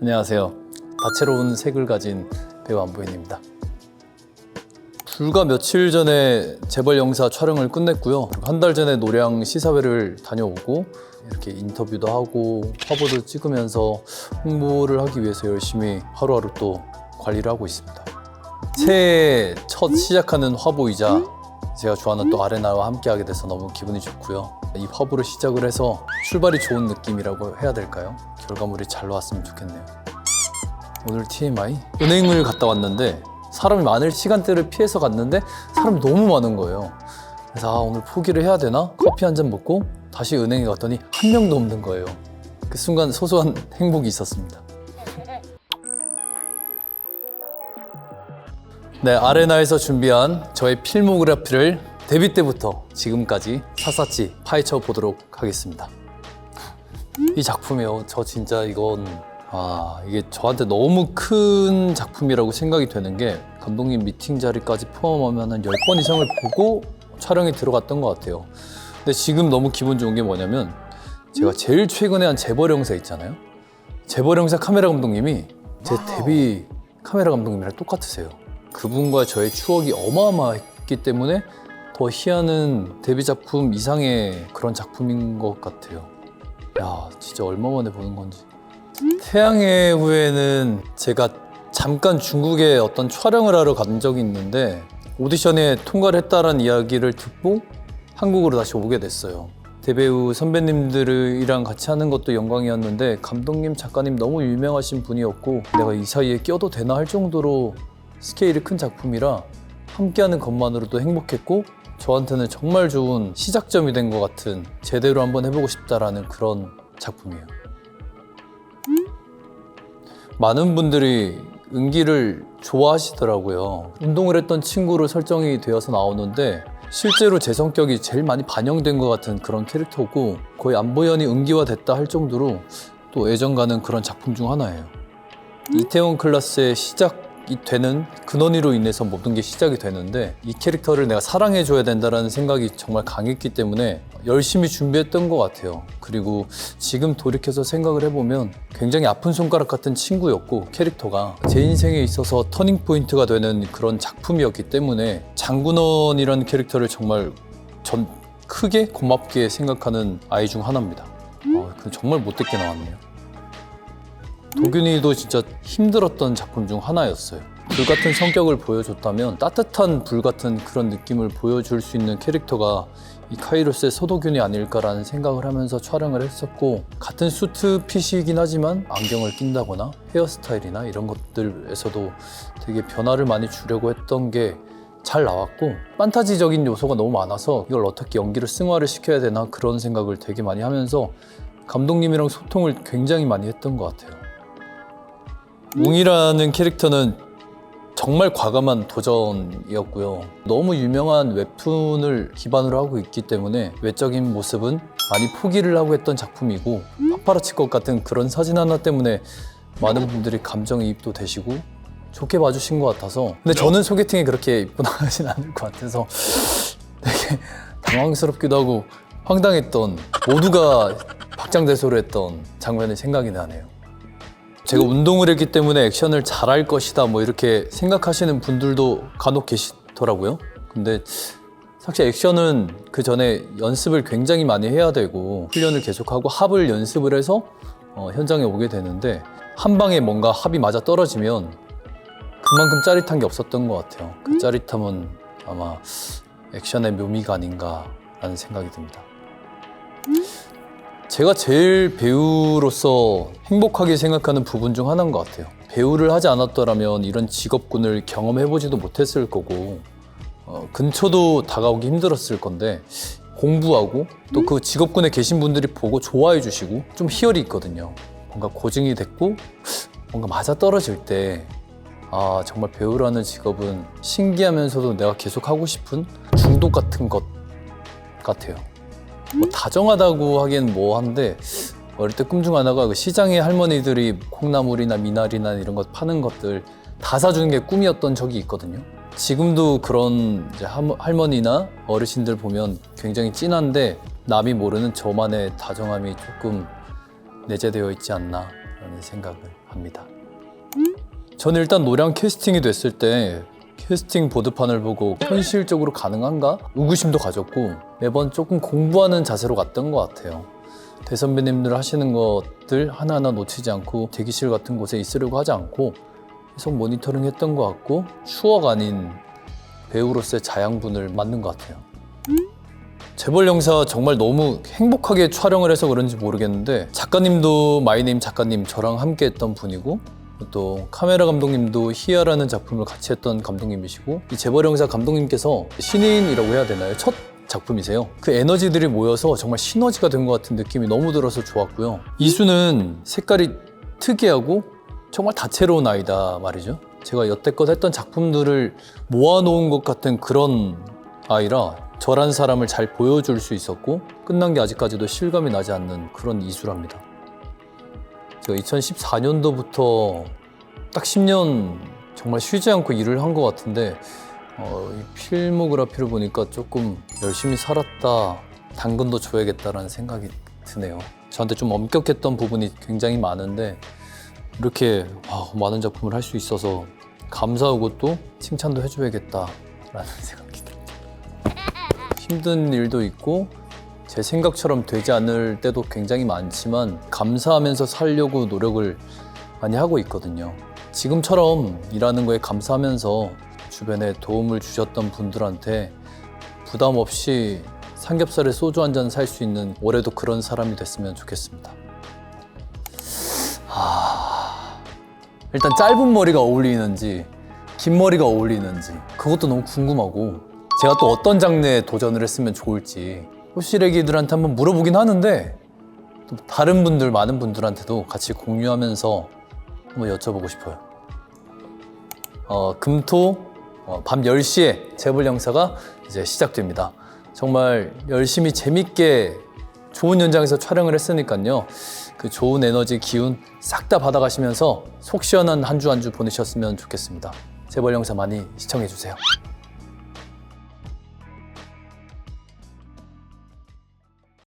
안녕하세요. 다채로운 색을 가진 배우 안보현입니다. 불과 며칠 전에 재벌 영사 촬영을 끝냈고요. 한 달 전에 노량 시사회를 다녀오고 이렇게 인터뷰도 하고 화보도 찍으면서 홍보를 하기 위해서 열심히 하루하루 또 관리를 하고 있습니다. 새해 첫 시작하는 화보이자 제가 좋아하는 또 아레나와 함께 하게 돼서 너무 기분이 좋고요. 이 화보를 시작을 해서 출발이 좋은 느낌이라고 해야 될까요? 결과물이 잘 나왔으면 좋겠네요. 오늘 TMI? 은행을 갔다 왔는데 사람이 많을 시간대를 피해서 갔는데 사람이 너무 많은 거예요. 그래서 오늘 포기를 해야 되나? 커피 한 잔 먹고 다시 은행에 갔더니 한 명도 없는 거예요. 그 순간 소소한 행복이 있었습니다. 네, 아레나에서 준비한 저의 필모그래피를 데뷔 때부터 지금까지 샅샅이 파헤쳐 보도록 하겠습니다. 이 작품이요. 저 진짜 이건 이게 저한테 너무 큰 작품이라고 생각이 되는 게 감독님 미팅 자리까지 포함하면 한 10번 이상을 보고 촬영에 들어갔던 것 같아요. 근데 지금 너무 기분 좋은 게 뭐냐면 제가 제일 최근에 한 재벌 영사 있잖아요. 재벌 영사 카메라 감독님이 제 데뷔 카메라 감독님이랑 똑같으세요. 그분과 저의 추억이 어마어마했기 때문에 더 희한한 데뷔 작품 이상의 그런 작품인 것 같아요. 야, 진짜 얼마 만에 보는 건지. 태양의 후예는 제가 잠깐 중국에 어떤 촬영을 하러 간 적이 있는데 오디션에 통과를 했다는 이야기를 듣고 한국으로 다시 오게 됐어요. 대배우 선배님들이랑 같이 하는 것도 영광이었는데 감독님, 작가님 너무 유명하신 분이었고 내가 이 사이에 껴도 되나 할 정도로 스케일이 큰 작품이라 함께하는 것만으로도 행복했고 저한테는 정말 좋은 시작점이 된 것 같은 제대로 한번 해보고 싶다라는 그런 작품이에요. 많은 분들이 은기를 좋아하시더라고요. 운동을 했던 친구로 설정이 되어서 나오는데 실제로 제 성격이 제일 많이 반영된 것 같은 그런 캐릭터고 거의 안보현이 은기화 됐다 할 정도로 또 애정 가는 그런 작품 중 하나예요. 이태원 클라스의 시작이 되는 근원이로 인해서 모든 게 시작이 되는데 이 캐릭터를 내가 사랑해줘야 된다는 생각이 정말 강했기 때문에 열심히 준비했던 것 같아요. 그리고 지금 돌이켜서 생각을 해보면 굉장히 아픈 손가락 같은 친구였고 캐릭터가 제 인생에 있어서 터닝포인트가 되는 그런 작품이었기 때문에 장군원이라는 캐릭터를 정말 전 크게 고맙게 생각하는 아이 중 하나입니다. 정말 못됐게 나왔네요. 도균이도 진짜 힘들었던 작품 중 하나였어요. 불같은 성격을 보여줬다면 따뜻한 불같은 그런 느낌을 보여줄 수 있는 캐릭터가 이 카이로스의 서도균이 아닐까라는 생각을 하면서 촬영을 했었고 같은 수트 핏이긴 하지만 안경을 낀다거나 헤어스타일이나 이런 것들에서도 되게 변화를 많이 주려고 했던 게 잘 나왔고 판타지적인 요소가 너무 많아서 이걸 어떻게 연기를 승화를 시켜야 되나 그런 생각을 되게 많이 하면서 감독님이랑 소통을 굉장히 많이 했던 것 같아요. 웅이라는 캐릭터는 정말 과감한 도전이었고요. 너무 유명한 웹툰을 기반으로 하고 있기 때문에 외적인 모습은 많이 포기를 하고 했던 작품이고 파파라치 것 같은 그런 사진 하나 때문에 많은 분들이 감정이입도 되시고 좋게 봐주신 것 같아서 근데 저는 소개팅에 그렇게 입고나가진 않을 것 같아서 되게 당황스럽기도 하고 황당했던 모두가 박장대소를 했던 장면이 생각이 나네요. 제가 운동을 했기 때문에 액션을 잘할 것이다 뭐 이렇게 생각하시는 분들도 간혹 계시더라고요. 근데 사실 액션은 그 전에 연습을 굉장히 많이 해야 되고 훈련을 계속하고 합을 연습을 해서 현장에 오게 되는데 한 방에 뭔가 합이 맞아 떨어지면 그만큼 짜릿한 게 없었던 것 같아요. 그 짜릿함은 아마 액션의 묘미가 아닌가라는 생각이 듭니다. 제가 제일 배우로서 행복하게 생각하는 부분 중 하나인 것 같아요. 배우를 하지 않았더라면 이런 직업군을 경험해보지도 못했을 거고 근처도 다가오기 힘들었을 건데 공부하고 또 그 직업군에 계신 분들이 보고 좋아해 주시고 좀 희열이 있거든요. 뭔가 고증이 됐고 뭔가 맞아떨어질 때 정말 배우라는 직업은 신기하면서도 내가 계속 하고 싶은 중독 같은 것 같아요. 다정하다고 하기엔 뭐한데 어릴 때 꿈 중 하나가 그 시장에 할머니들이 콩나물이나 미나리나 이런 것 파는 것들 다 사주는 게 꿈이었던 적이 있거든요. 지금도 그런 이제 할머니나 어르신들 보면 굉장히 찐한데 남이 모르는 저만의 다정함이 조금 내재되어 있지 않나 라는 생각을 합니다. 저는 일단 노량 캐스팅이 됐을 때 캐스팅 보드판을 보고 현실적으로 가능한가? 의구심도 가졌고 매번 조금 공부하는 자세로 갔던 것 같아요. 대선배님들 하시는 것들 하나하나 놓치지 않고 대기실 같은 곳에 있으려고 하지 않고 계속 모니터링 했던 것 같고 추억 아닌 배우로서의 자양분을 맞는 것 같아요. 재벌 영사 정말 너무 행복하게 촬영을 해서 그런지 모르겠는데 작가님도 마이네임 작가님 저랑 함께 했던 분이고 또 카메라 감독님도 희야라는 작품을 같이 했던 감독님이시고 이 재벌 영사 감독님께서 신인이라고 해야 되나요? 첫 작품이세요. 그 에너지들이 모여서 정말 시너지가 된 것 같은 느낌이 너무 들어서 좋았고요. 이수는 색깔이 특이하고 정말 다채로운 아이다 말이죠. 제가 여태껏 했던 작품들을 모아놓은 것 같은 그런 아이라 저란 사람을 잘 보여줄 수 있었고 끝난 게 아직까지도 실감이 나지 않는 그런 이수랍니다. 제가 2014년도부터 딱 10년 정말 쉬지 않고 일을 한 것 같은데 이 필모그래피를 보니까 조금 열심히 살았다, 당근도 줘야겠다라는 생각이 드네요. 저한테 좀 엄격했던 부분이 굉장히 많은데 이렇게 많은 작품을 할 수 있어서 감사하고 또 칭찬도 해줘야겠다라는 생각이 듭니다. 힘든 일도 있고 제 생각처럼 되지 않을 때도 굉장히 많지만 감사하면서 살려고 노력을 많이 하고 있거든요. 지금처럼 일하는 거에 감사하면서 주변에 도움을 주셨던 분들한테 부담 없이 삼겹살에 소주 한 잔 살 수 있는 올해도 그런 사람이 됐으면 좋겠습니다. 일단 짧은 머리가 어울리는지 긴 머리가 어울리는지 그것도 너무 궁금하고 제가 또 어떤 장르에 도전을 했으면 좋을지 호시래기들한테 한번 물어보긴 하는데 또 다른 분들 많은 분들한테도 같이 공유하면서 한번 여쭤보고 싶어요. 금토 밤 10시에 재벌 영사가 이제 시작됩니다. 정말 열심히 재밌게 좋은 현장에서 촬영을 했으니까요. 그 좋은 에너지, 기운 싹 다 받아가시면서 속 시원한 한 주 한 주 보내셨으면 좋겠습니다. 재벌 영사 많이 시청해주세요.